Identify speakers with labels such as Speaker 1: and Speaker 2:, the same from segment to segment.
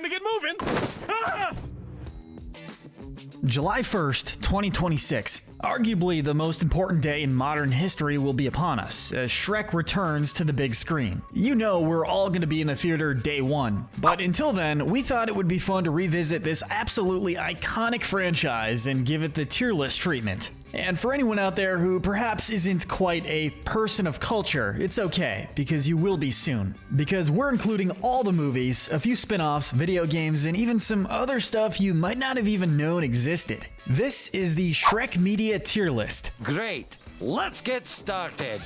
Speaker 1: to get moving. Ah!
Speaker 2: July 1st, 2026. Arguably the most important day in modern history will be upon us, as Shrek returns to the big screen. You know we're all going to be in the theater day one, but until then, we thought it would be fun to revisit this absolutely iconic franchise and give it the tier list treatment. And for anyone out there who perhaps isn't quite a person of culture, it's okay, because you will be soon. Because we're including all the movies, a few spin-offs, video games, and even some other stuff you might not have even known existed. This is the Shrek Media Tier List.
Speaker 3: Great, let's get started.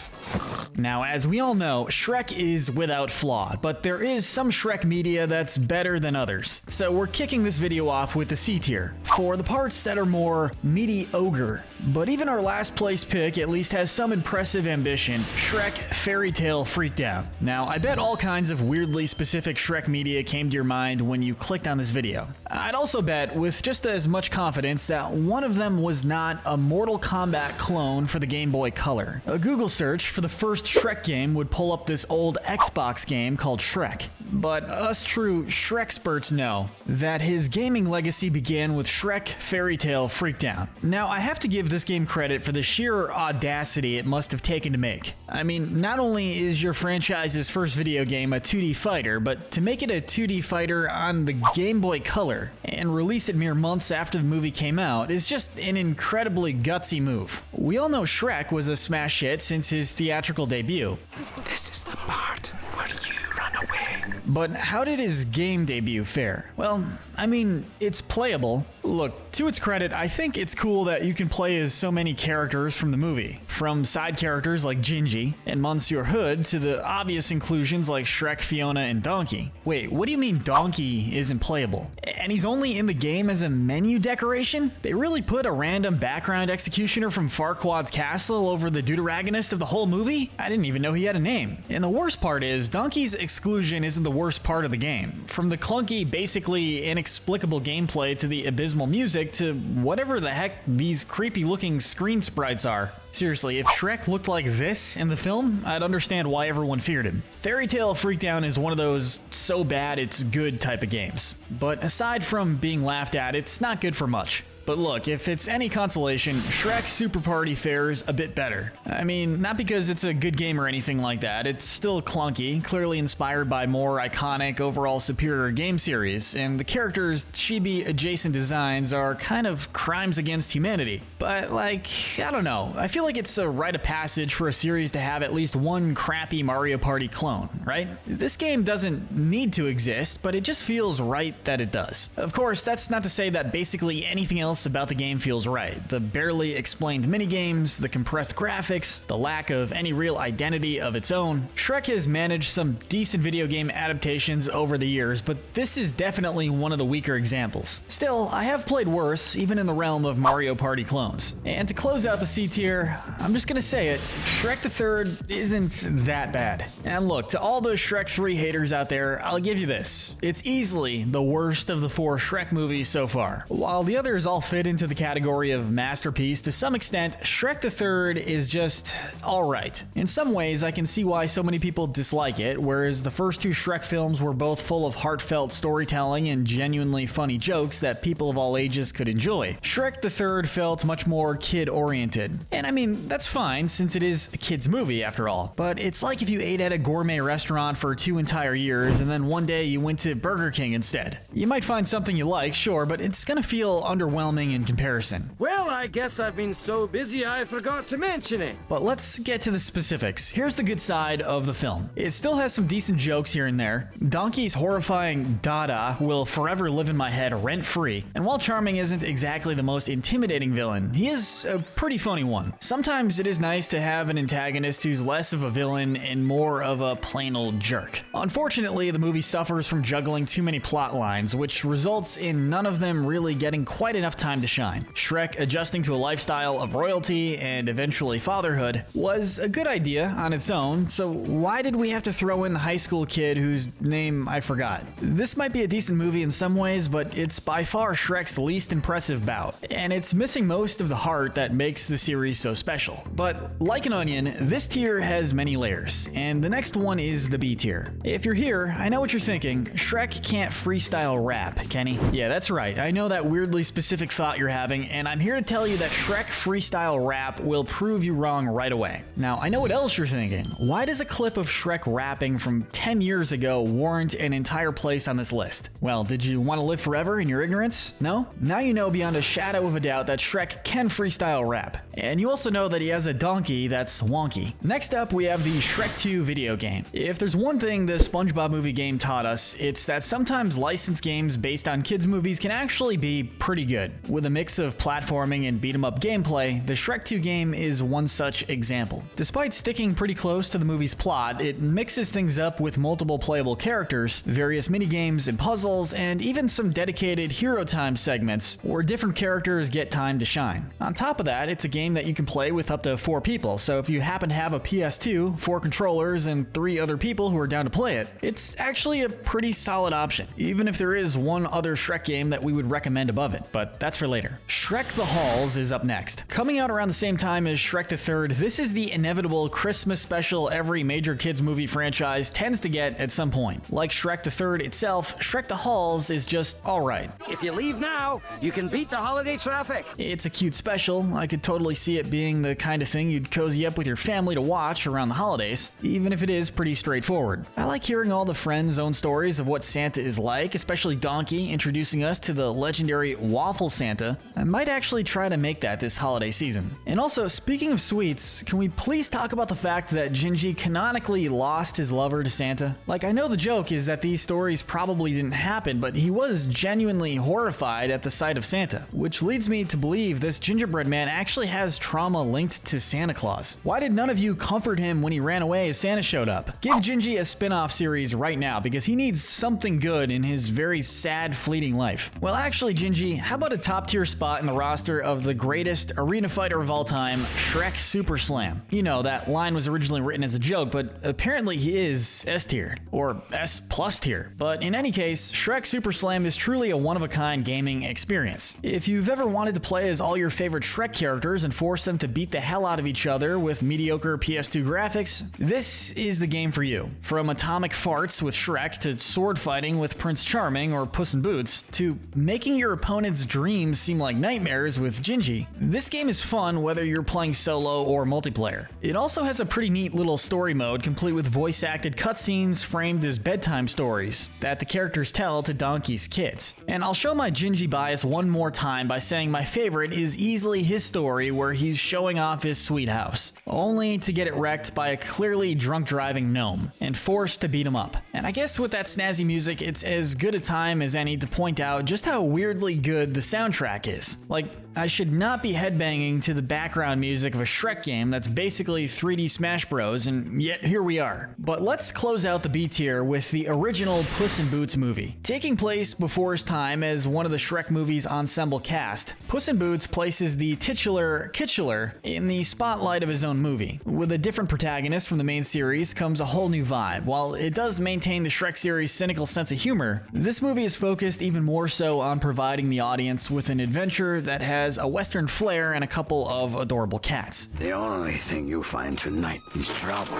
Speaker 2: Now, as we all know, Shrek is without flaw, but there is some Shrek media that's better than others. So we're kicking this video off with the C tier, for the parts that are more mediocre. But even our last place pick at least has some impressive ambition, Shrek Fairy Tale Freakdown. Now, I bet all kinds of weirdly specific Shrek media came to your mind when you clicked on this video. I'd also bet, with just as much confidence, that one of them was not a Mortal Kombat clone for the Game Boy Color. A Google search for the first Shrek game would pull up this old Xbox game called Shrek. But us true Shrekexperts know that his gaming legacy began with Shrek Fairy Tale Freakdown. Now, I have to give this game credit for the sheer audacity it must have taken to make. I mean, not only is your franchise's first video game a 2D fighter, but to make it a 2D fighter on the Game Boy Color and release it mere months after the movie came out is just an incredibly gutsy move. We all know Shrek was a smash hit since his theatrical debut.
Speaker 3: This is the part where you run away.
Speaker 2: But how did his game debut fare? Well, I mean, it's playable. Look, to its credit, I think it's cool that you can play as so many characters from the movie. From side characters like Gingy and Monsieur Hood to the obvious inclusions like Shrek, Fiona, and Donkey. Wait, what do you mean Donkey isn't playable? And he's only in the game as a menu decoration? They really put a random background executioner from Farquaad's castle over the deuteragonist of the whole movie? I didn't even know he had a name. And the worst part is, Donkey's exclusion isn't the worst part of the game. From the clunky, basically inexplicable gameplay to the abysmal music to whatever the heck these creepy looking screen sprites are. Seriously, if Shrek looked like this in the film, I'd understand why everyone feared him. Fairy Tale Freakdown is one of those so bad it's good type of games. But aside from being laughed at, it's not good for much. But look, if it's any consolation, Shrek Super Party fares a bit better. I mean, not because it's a good game or anything like that, it's still clunky, clearly inspired by more iconic, overall superior game series, and the characters' chibi-adjacent designs are kind of crimes against humanity. But like, I don't know, I feel like it's a rite of passage for a series to have at least one crappy Mario Party clone, right? This game doesn't need to exist, but it just feels right that it does. Of course, that's not to say that basically anything else about the game feels right. The barely explained minigames, the compressed graphics, the lack of any real identity of its own. Shrek has managed some decent video game adaptations over the years, but this is definitely one of the weaker examples. Still, I have played worse, even in the realm of Mario Party clones. And to close out the C tier, I'm just gonna say it, Shrek the Third isn't that bad. And look, to all those Shrek 3 haters out there, I'll give you this. It's easily the worst of the 4 Shrek movies so far. While the others all fit into the category of masterpiece to some extent, Shrek the Third is just alright. In some ways, I can see why so many people dislike it, whereas the first 2 Shrek films were both full of heartfelt storytelling and genuinely funny jokes that people of all ages could enjoy. Shrek the Third felt much more kid-oriented. And I mean, that's fine, since it is a kid's movie after all. But it's like if you ate at a gourmet restaurant for 2 entire years and then one day you went to Burger King instead. You might find something you like, sure, but it's gonna feel underwhelming in comparison.
Speaker 3: Well, I guess I've been so busy I forgot to mention it.
Speaker 2: But let's get to the specifics. Here's the good side of the film. It still has some decent jokes here and there. Donkey's horrifying dada will forever live in my head rent-free. And while charming isn't exactly the most intimidating villain, he is a pretty funny one. Sometimes it is nice to have an antagonist who's less of a villain and more of a plain old jerk. Unfortunately, the movie suffers from juggling too many plot lines, which results in none of them really getting quite enough time to shine. Shrek adjusting to a lifestyle of royalty and eventually fatherhood was a good idea on its own, so why did we have to throw in the high school kid whose name I forgot? This might be a decent movie in some ways, but it's by far Shrek's least impressive bout, and it's missing most of the heart that makes the series so special. But like an onion, this tier has many layers, and the next one is the B tier. If you're here, I know what you're thinking. Shrek can't freestyle rap, can he? Yeah, that's right. I know that weirdly specific thought you're having, and I'm here to tell you that Shrek freestyle rap will prove you wrong right away. Now, I know what else you're thinking. Why does a clip of Shrek rapping from 10 years ago warrant an entire place on this list? Well, did you want to live forever in your ignorance? No? Now you know beyond a shadow of a doubt that Shrek can freestyle rap. And you also know that he has a donkey that's wonky. Next up, we have the Shrek 2 video game. If there's one thing the SpongeBob movie game taught us, it's that sometimes licensed games based on kids' movies can actually be pretty good. With a mix of platforming and beat-em-up gameplay, the Shrek 2 game is one such example. Despite sticking pretty close to the movie's plot, it mixes things up with multiple playable characters, various minigames and puzzles, and even some dedicated hero time segments where different characters get time to shine. On top of that, it's a game that you can play with up to 4 people, so if you happen to have a PS2, 4 controllers, and 3 other people who are down to play it, it's actually a pretty solid option, even if there is one other Shrek game that we would recommend above it, but that's for later. Shrek the Halls is up next. Coming out around the same time as Shrek the Third, this is the inevitable Christmas special every major kids movie franchise tends to get at some point. Like Shrek the Third itself, Shrek the Halls is just alright.
Speaker 3: If you leave now, you can beat the holiday traffic.
Speaker 2: It's a cute special. I could totally see it being the kind of thing you'd cozy up with your family to watch around the holidays, even if it is pretty straightforward. I like hearing all the friends' own stories of what Santa is like, especially Donkey introducing us to the legendary Waffle Santa. I might actually try to make that this holiday season. And also, speaking of sweets, can we please talk about the fact that Gingy canonically lost his lover to Santa? Like, I know the joke is that these stories probably didn't happen, but he was genuinely horrified at the sight of Santa, which leads me to believe this gingerbread man actually has trauma linked to Santa Claus. Why did none of you comfort him when he ran away as Santa showed up? Give Gingy a spin-off series right now, because he needs something good in his very sad, fleeting life. Well, actually, Gingy, how about a top-tier spot in the roster of the greatest arena fighter of all time, Shrek Super Slam? You know, that line was originally written as a joke, but apparently he is S-tier, or S+ tier. But in any case, Shrek Super Slam is truly a one-of-a-kind gaming experience. If you've ever wanted to play as all your favorite Shrek characters and force them to beat the hell out of each other with mediocre PS2 graphics, this is the game for you. From atomic farts with Shrek to sword fighting with Prince Charming or Puss in Boots, to making your opponent's dreams seem like nightmares with Gingy, this game is fun whether you're playing solo or multiplayer. It also has a pretty neat little story mode complete with voice-acted cutscenes framed as bedtime stories that the characters tell to Donkey's kids. And I'll show my Gingy bias one more time by saying my favorite is easily his story where he's showing off his sweet house, only to get it wrecked by a clearly drunk driving gnome and forced to beat him up. And I guess with that snazzy music, it's as good a time as any to point out just how weirdly good the soundtrack is. Like, I should not be headbanging to the background music of a Shrek game that's basically 3D Smash Bros, and yet here we are. But let's close out the B tier with the original Puss in Boots movie. Taking place before his time as one of the Shrek movie's ensemble cast, Puss in Boots places the titular Kitchular in the spotlight of his own movie. With a different protagonist from the main series comes a whole new vibe. While it does maintain the Shrek series' cynical sense of humor, this movie is focused even more so on providing the audience with an adventure that has a western flair and a couple of adorable cats.
Speaker 4: The only thing you find tonight is trouble.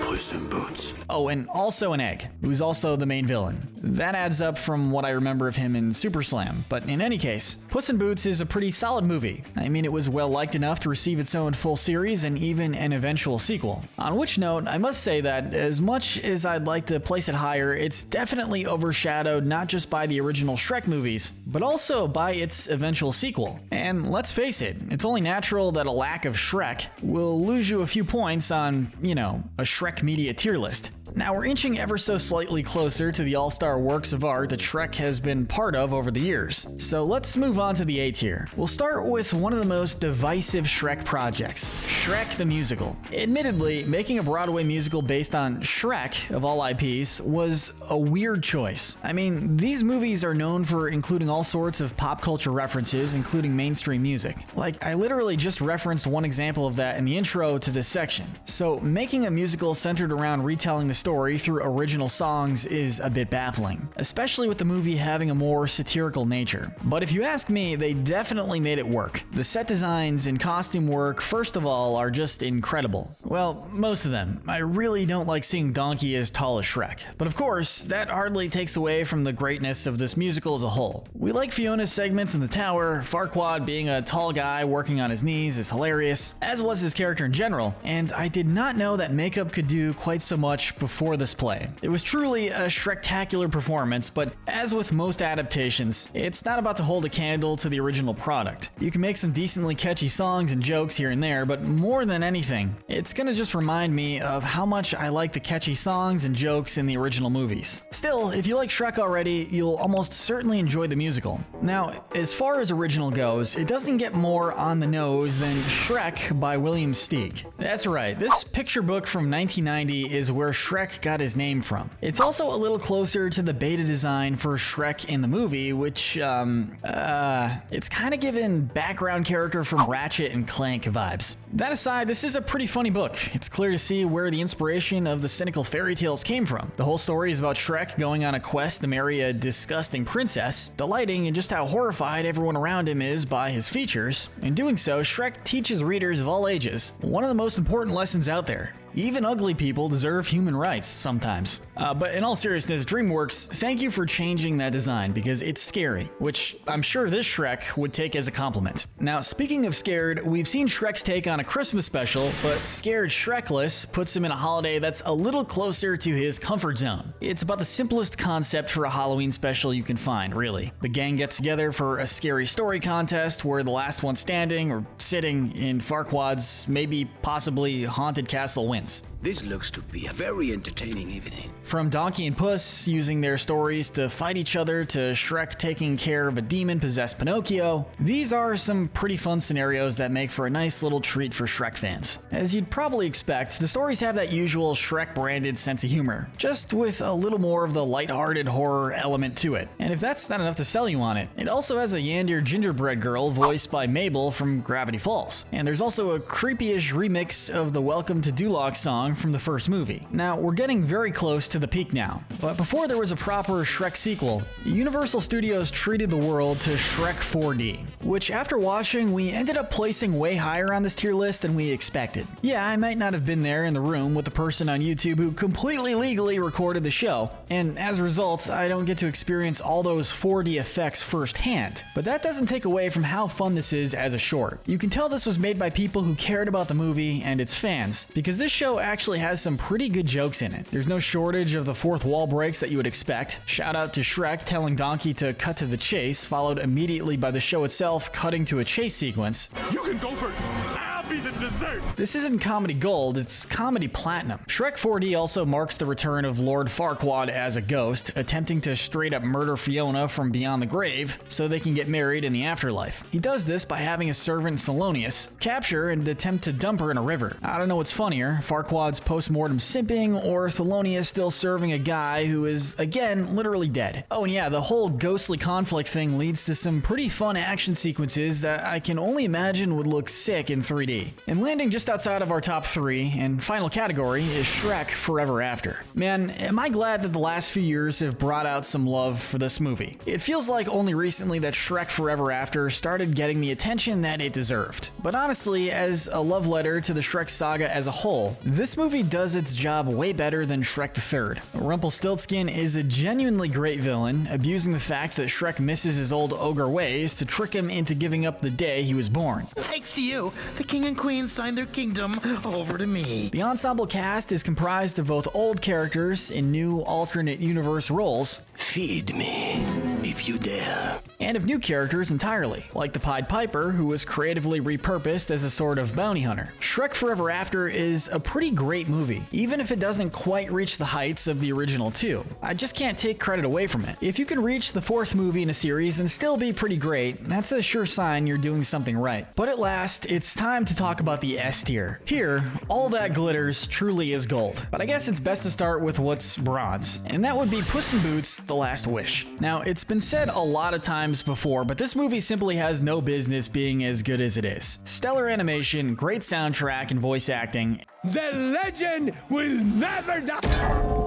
Speaker 4: Puss in Boots.
Speaker 2: Oh, and also an egg, who's also the main villain. That adds up from what I remember of him in Super Slam, but in any case, Puss in Boots is a pretty solid movie. I mean, it was well liked enough to receive its own full series and even an eventual sequel. On which note, I must say that as much as I'd like to place it higher, it's definitely overshadowed not just by the original Shrek movies, but also by its eventual sequel. And let's face it, it's only natural that a lack of Shrek will lose you a few points on, a Shrek Media Tier List. Now we're inching ever so slightly closer to the all-star works of art that Shrek has been part of over the years. So let's move on to the A tier. We'll start with one of the most divisive Shrek projects, Shrek the Musical. Admittedly, making a Broadway musical based on Shrek, of all IPs, was a weird choice. I mean, these movies are known for including all sorts of pop culture references, including mainstream music. Like, I literally just referenced one example of that in the intro to this section. So making a musical centered around retelling the story through original songs is a bit baffling, especially with the movie having a more satirical nature. But if you ask me, they definitely made it work. The set designs and costume work, first of all, are just incredible. Well, most of them. I really don't like seeing Donkey as tall as Shrek. But of course, that hardly takes away from the greatness of this musical as a whole. We like Fiona's segments in the tower, Farquaad being a tall guy working on his knees is hilarious, as was his character in general, and I did not know that makeup could do quite so much before this play. It was truly a Shrektacular performance, but as with most adaptations, it's not about to hold a candle to the original product. You can make some decently catchy songs and jokes here and there, but more than anything, it's gonna just remind me of how much I like the catchy songs and jokes in the original movies. Still, if you like Shrek already, you'll almost certainly enjoy the musical. Now, as far as original goes, it doesn't get more on the nose than Shrek by William Steig. That's right, this picture book from 1990 is where Shrek got his name from. It's also a little closer to the beta design for Shrek in the movie, which, it's kind of given background character from Ratchet and Clank vibes. That aside, this is a pretty funny book. It's clear to see where the inspiration of the cynical fairy tales came from. The whole story is about Shrek going on a quest to marry a disgusting princess, delighting in just how horrified everyone around him is by his features. In doing so, Shrek teaches readers of all ages one of the most important lessons out there. Even ugly people deserve human rights sometimes. But in all seriousness, DreamWorks, thank you for changing that design because it's scary, which I'm sure this Shrek would take as a compliment. Now, speaking of scared, we've seen Shrek's take on a Christmas special, but Scared Shrekless puts him in a holiday that's a little closer to his comfort zone. It's about the simplest concept for a Halloween special you can find, really. The gang gets together for a scary story contest where the last one standing or sitting in Farquaad's maybe possibly haunted castle wins.
Speaker 4: This looks to be a very entertaining evening.
Speaker 2: From Donkey and Puss using their stories to fight each other to Shrek taking care of a demon-possessed Pinocchio, these are some pretty fun scenarios that make for a nice little treat for Shrek fans. As you'd probably expect, the stories have that usual Shrek-branded sense of humor, just with a little more of the lighthearted horror element to it. And if that's not enough to sell you on it, it also has a Yandir gingerbread girl voiced by Mabel from Gravity Falls. And there's also a creepy-ish remix of the Welcome to Duloc song from the first movie. Now, we're getting very close to the peak now, but before there was a proper Shrek sequel, Universal Studios treated the world to Shrek 4D, which after watching, we ended up placing way higher on this tier list than we expected. Yeah, I might not have been there in the room with the person on YouTube who completely legally recorded the show, and as a result, I don't get to experience all those 4D effects firsthand, but that doesn't take away from how fun this is as a short. You can tell this was made by people who cared about the movie and its fans, because this show actually has some pretty good jokes in it. There's no shortage of the fourth wall breaks that you would expect. Shout out to Shrek telling Donkey to cut to the chase, followed immediately by the show itself cutting to a chase sequence.
Speaker 1: You can go first. I'll be the dessert.
Speaker 2: This isn't comedy gold, it's comedy platinum. Shrek 4D also marks the return of Lord Farquaad as a ghost, attempting to straight up murder Fiona from beyond the grave so they can get married in the afterlife. He does this by having his servant Thelonious capture and attempt to dump her in a river. I don't know what's funnier, Farquaad's post-mortem simping or Thelonious still serving a guy who is, again, literally dead. Oh and yeah, the whole ghostly conflict thing leads to some pretty fun action sequences that I can only imagine would look sick in 3D. And landing just outside of our top 3 and final category is Shrek Forever After. Man, am I glad that the last few years have brought out some love for this movie. It feels like only recently that Shrek Forever After started getting the attention that it deserved. But honestly, as a love letter to the Shrek saga as a whole, this movie does its job way better than Shrek the Third. Rumpelstiltskin is a genuinely great villain, abusing the fact that Shrek misses his old ogre ways to trick him into giving up the day he was born.
Speaker 5: Thanks to you, the king and queen signed their kingdom over to me.
Speaker 2: The ensemble cast is comprised of both old characters in new alternate universe roles.
Speaker 4: Feed me. If if you dare.
Speaker 2: And of new characters entirely, like the Pied Piper, who was creatively repurposed as a sort of bounty hunter. Shrek Forever After is a pretty great movie, even if it doesn't quite reach the heights of the original two. I just can't take credit away from it. If you can reach the fourth movie in a series and still be pretty great, that's a sure sign you're doing something right. But at last, it's time to talk about the S tier. Here, all that glitters truly is gold. But I guess it's best to start with what's bronze, and that would be Puss in Boots: The Last Wish. Now, it's been said a lot of times before, but this movie simply has no business being as good as it is. Stellar animation, great soundtrack and voice acting,
Speaker 3: The legend will never die.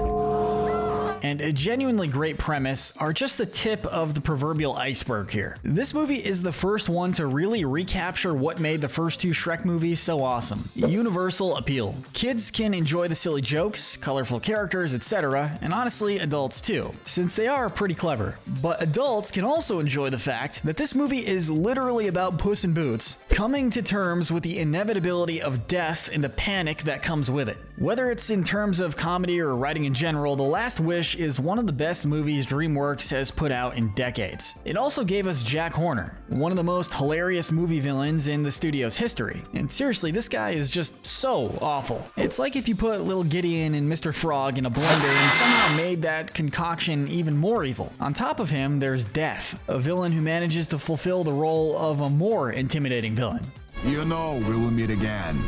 Speaker 2: and a genuinely great premise are just the tip of the proverbial iceberg here. This movie is the first one to really recapture what made the first two Shrek movies so awesome. Universal appeal. Kids can enjoy the silly jokes, colorful characters, etc., and honestly, adults too, since they are pretty clever. But adults can also enjoy the fact that this movie is literally about Puss in Boots coming to terms with the inevitability of death and the panic that comes with it. Whether it's in terms of comedy or writing in general, The Last Wish is one of the best movies DreamWorks has put out in decades. It also gave us Jack Horner, one of the most hilarious movie villains in the studio's history. And seriously, this guy is just so awful. It's like if you put Little Gideon and Mr. Frog in a blender and somehow made that concoction even more evil. On top of him, there's Death, a villain who manages to fulfill the role of a more intimidating villain.
Speaker 6: You know we will meet again,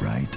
Speaker 6: right?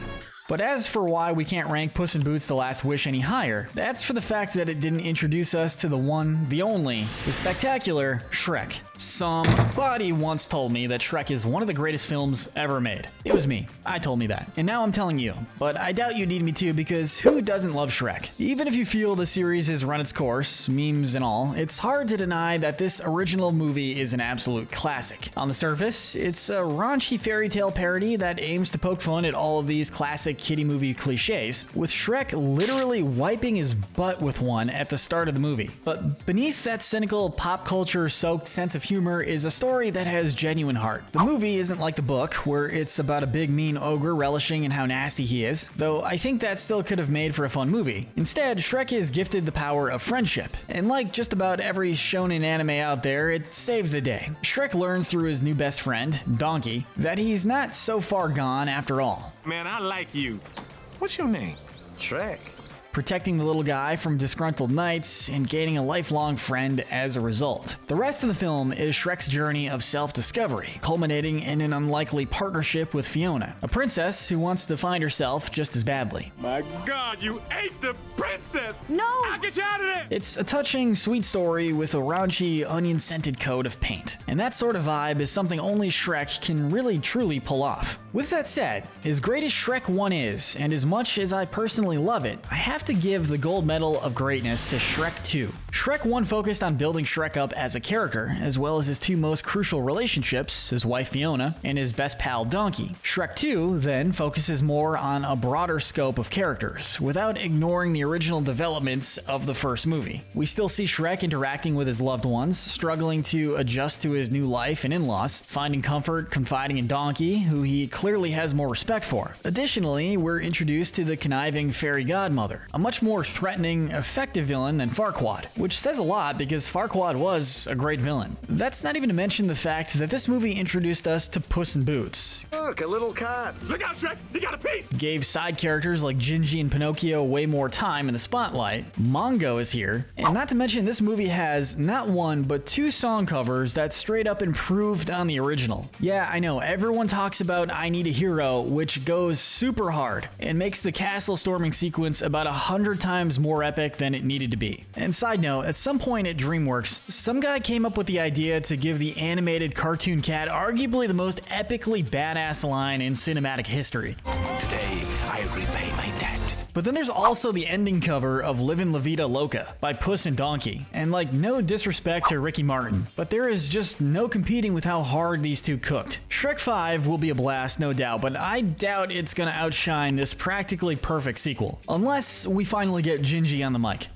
Speaker 2: But as for why we can't rank Puss in Boots: The Last Wish any higher, that's for the fact that it didn't introduce us to the one, the only, the spectacular Shrek. Somebody once told me that Shrek is one of the greatest films ever made. It was me. I told me that. And now I'm telling you. But I doubt you need me to, because who doesn't love Shrek? Even if you feel the series has run its course, memes and all, it's hard to deny that this original movie is an absolute classic. On the surface, it's a raunchy fairy tale parody that aims to poke fun at all of these classic kiddie movie cliches, with Shrek literally wiping his butt with one at the start of the movie. But beneath that cynical, pop culture soaked sense of humor is a story that has genuine heart. The movie isn't like the book, where it's about a big mean ogre relishing in how nasty he is, though I think that still could have made for a fun movie. Instead, Shrek is gifted the power of friendship, and like just about every shonen anime out there, it saves the day. Shrek learns through his new best friend, Donkey, that he's not so far gone after all.
Speaker 1: Man, I like you. What's your name?
Speaker 3: Shrek.
Speaker 2: Protecting the little guy from disgruntled knights and gaining a lifelong friend as a result. The rest of the film is Shrek's journey of self-discovery, culminating in an unlikely partnership with Fiona, a princess who wants to find herself just as badly.
Speaker 1: My God, you ate the princess!
Speaker 7: No!
Speaker 1: I'll get you out of there!
Speaker 2: It's a touching, sweet story with a raunchy, onion-scented coat of paint. And that sort of vibe is something only Shrek can really truly pull off. With that said, as great as Shrek 1 is, and as much as I personally love it, I have to give the gold medal of greatness to Shrek 2. Shrek 1 focused on building Shrek up as a character, as well as his two most crucial relationships, his wife Fiona and his best pal Donkey. Shrek 2 then focuses more on a broader scope of characters, without ignoring the original developments of the first movie. We still see Shrek interacting with his loved ones, struggling to adjust to his new life and in-laws, finding comfort confiding in Donkey, who he clearly has more respect for. Additionally, we're introduced to the conniving fairy godmother, a much more threatening, effective villain than Farquaad, which says a lot because Farquaad was a great villain. That's not even to mention the fact that this movie introduced us to Puss in Boots,
Speaker 3: Look, a little cat.
Speaker 1: Look out, Shrek! You got a piece!
Speaker 2: gave side characters like Gingy and Pinocchio way more time in the spotlight. Mongo is here, and not to mention this movie has not one but two song covers that straight up improved on the original. Yeah, I know, everyone talks about I Need a Hero, which goes super hard and makes the castle storming sequence about 100 times more epic than it needed to be. And side note, at some point at DreamWorks, some guy came up with the idea to give the animated cartoon cat arguably the most epically badass line in cinematic history.
Speaker 4: Today, I repay my debt.
Speaker 2: But then there's also the ending cover of Livin' La Vida Loca by Puss and Donkey. And like, no disrespect to Ricky Martin, but there is just no competing with how hard these two cooked. Shrek 5 will be a blast, no doubt, but I doubt it's gonna outshine this practically perfect sequel. Unless we finally get Gingy on the mic.